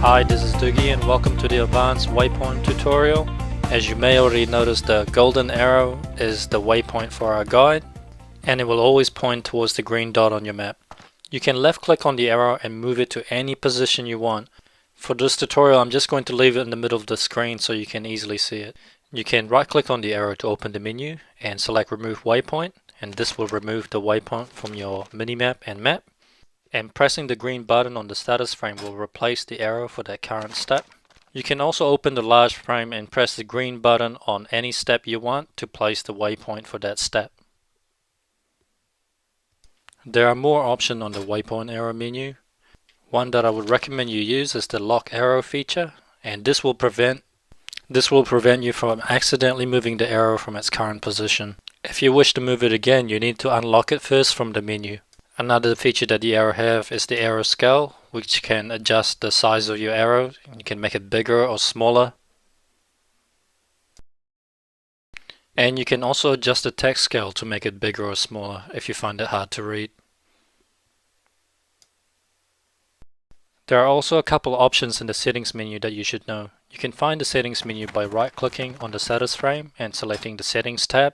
Hi, this is Dugi and welcome to the advanced waypoint tutorial. As you may already notice, the golden arrow is the waypoint for our guide, and it will always point towards the green dot on your map. You can left click on the arrow and move it to any position you want. For this tutorial, I'm just going to leave it in the middle of the screen so you can easily see it. You can right click on the arrow to open the menu and select remove waypoint, and this will remove the waypoint from your minimap and map. And pressing the green button on the status frame will replace the arrow for that current step. You can also open the large frame and press the green button on any step you want to place the waypoint for that step. There are more options on the waypoint arrow menu. One that I would recommend you use is the lock arrow feature, and this will prevent you from accidentally moving the arrow from its current position. If you wish to move it again, you need to unlock it first from the menu. Another feature that the arrow have is the arrow scale, which can adjust the size of your arrow. You can make it bigger or smaller. And you can also adjust the text scale to make it bigger or smaller if you find it hard to read. There are also a couple of options in the settings menu that you should know. You can find the settings menu by right clicking on the status frame and selecting the settings tab.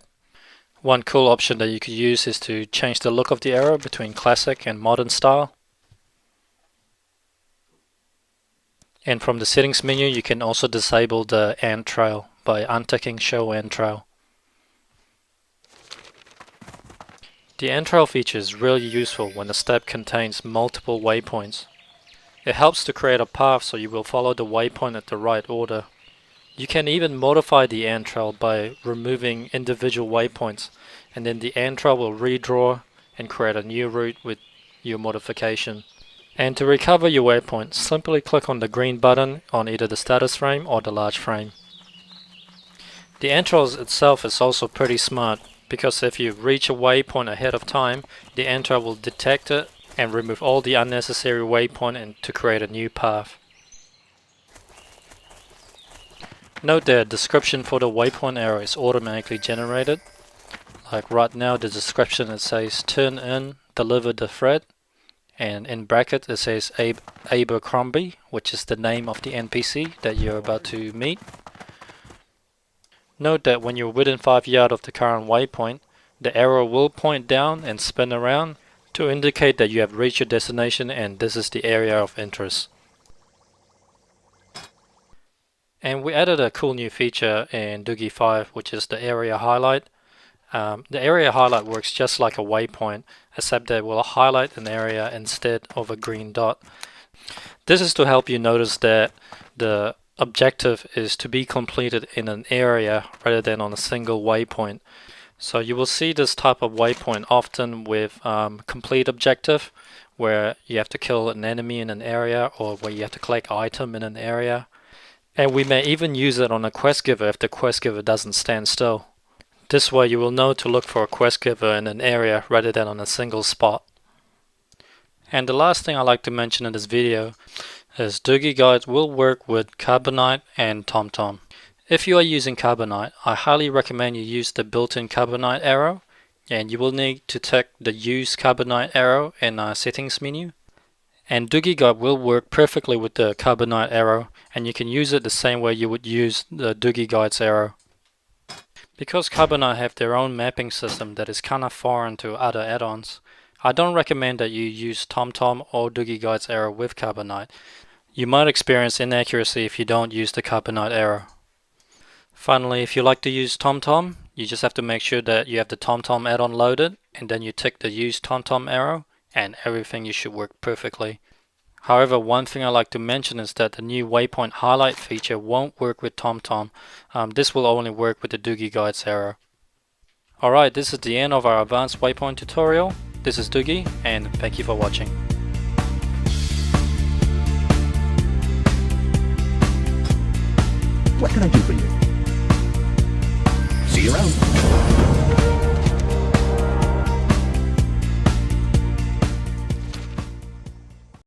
One cool option that you could use is to change the look of the arrow between classic and modern style. And from the settings menu, you can also disable the end trail by unticking show end trail. The end trail feature is really useful when the step contains multiple waypoints. It helps to create a path so you will follow the waypoint at the right order. You can even modify the end trail by removing individual waypoints, and then the end trail will redraw and create a new route with your modification. And to recover your waypoint, simply click on the green button on either the status frame or the large frame. The end trail itself is also pretty smart, because if you reach a waypoint ahead of time, the end trail will detect it and remove all the unnecessary waypoint and to create a new path. Note that description for the waypoint arrow is automatically generated. Like right now, the description, it says turn in, deliver the thread, and in bracket it says Abercrombie, which is the name of the NPC that you're about to meet. Note that when you're within 5 yards of the current waypoint, the arrow will point down and spin around to indicate that you have reached your destination and this is the area of interest. And we added a cool new feature in Dugi 5, which is the area highlight. The area highlight works just like a waypoint, except that it will highlight an area instead of a green dot. This is to help you notice that the objective is to be completed in an area rather than on a single waypoint. So you will see this type of waypoint often with complete objective, where you have to kill an enemy in an area or where you have to collect item in an area. And we may even use it on a quest giver if the quest giver doesn't stand still. This way you will know to look for a quest giver in an area rather than on a single spot. And the last thing I like to mention in this video is Dugi Guides will work with Carbonite and TomTom. If you are using Carbonite, I highly recommend you use the built-in Carbonite arrow, and you will need to tick the use Carbonite arrow in our settings menu. And Dugi Guide will work perfectly with the Carbonite arrow, and you can use it the same way you would use the Dugi Guides arrow. Because Carbonite have their own mapping system that is kinda foreign to other add-ons, I don't recommend that you use TomTom or Dugi Guides arrow with Carbonite. You might experience inaccuracy if you don't use the Carbonite arrow. Finally, if you like to use TomTom, you just have to make sure that you have the TomTom add-on loaded, and then you tick the use TomTom arrow, and everything you should work perfectly. However, one thing I like to mention is that the new waypoint highlight feature won't work with TomTom. This will only work with the Dugi Guides arrow. Alright, this is the end of our advanced waypoint tutorial. This is Dugi, and thank you for watching. What can I do for you? See you around.